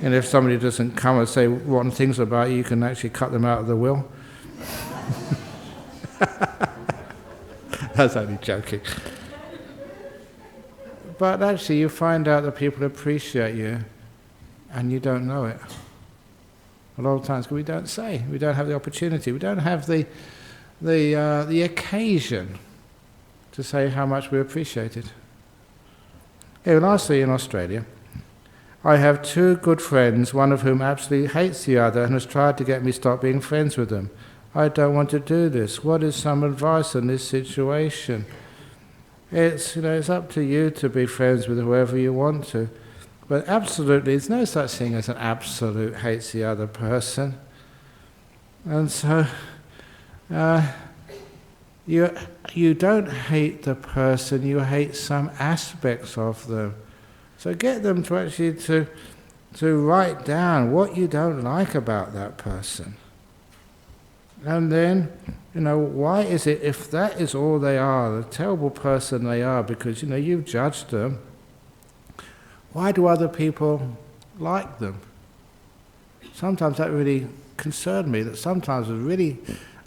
and if somebody doesn't come and say rotten things about you, you can actually cut them out of the will. That's only joking. But actually, you find out that people appreciate you, and you don't know it. A lot of times, because we don't say, we don't have the opportunity, we don't have the occasion to say how much we appreciate it. Here, lastly, in Australia, I have two good friends, one of whom absolutely hates the other and has tried to get me to stop being friends with them. I don't want to do this. What is some advice on this situation? It's up to you to be friends with whoever you want to. But absolutely, there's no such thing as an absolute hates the other person. And so, you don't hate the person, you hate some aspects of them. So get them to actually to write down what you don't like about that person. And then, why is it, if that is all they are, the terrible person they are, because, you've judged them, why do other people like them? Sometimes that really concerned me, that sometimes I was really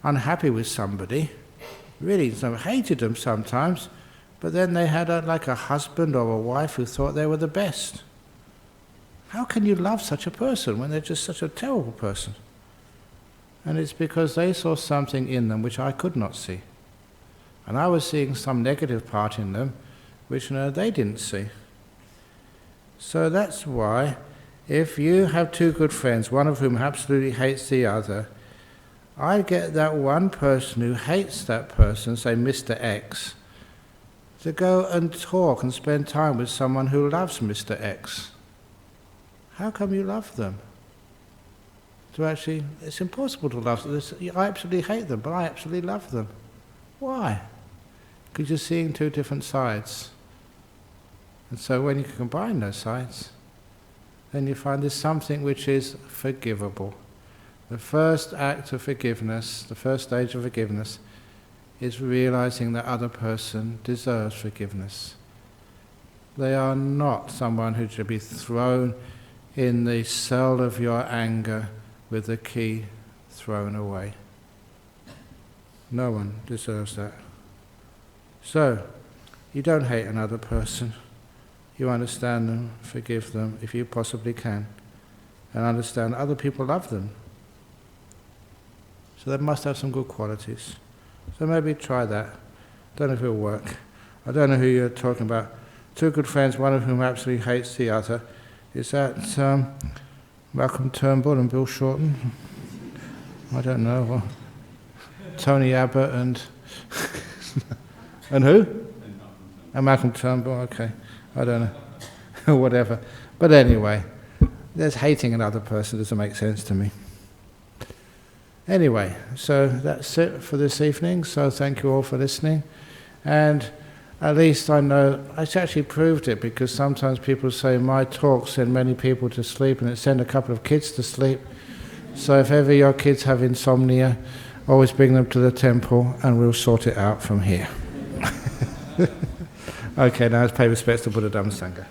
unhappy with somebody, really hated them sometimes, but then they had like a husband or a wife who thought they were the best. How can you love such a person when they're just such a terrible person? And it's because they saw something in them which I could not see. And I was seeing some negative part in them which they didn't see. So that's why, if you have two good friends, one of whom absolutely hates the other, I get that one person who hates that person, say Mr. X, to go and talk and spend time with someone who loves Mr. X. How come you love them? It's impossible to love them. I absolutely hate them, but I absolutely love them. Why? Because you're seeing two different sides. And so when you combine those sides, then you find there's something which is forgivable. The first act of forgiveness, the first stage of forgiveness, is realizing that other person deserves forgiveness. They are not someone who should be thrown in the cell of your anger with the key thrown away. No one deserves that. So, you don't hate another person. You understand them, forgive them if you possibly can, and understand other people love them. So they must have some good qualities. So maybe try that. Don't know if it'll work. I don't know who you're talking about. Two good friends, one of whom absolutely hates the other. Is that Malcolm Turnbull and Bill Shorten? I don't know. Well, Tony Abbott and and who? And Malcolm Turnbull. Okay, I don't know.
or whatever. But anyway, there's hating another person doesn't make sense to me. Anyway, so that's it for this evening. So thank you all for listening. And at least I know, I actually proved it, because sometimes people say my talk send many people to sleep, and it sent a couple of kids to sleep. So if ever your kids have insomnia, always bring them to the temple and we'll sort it out from here. Okay, now let's pay respects to Buddha Dhamma Sangha.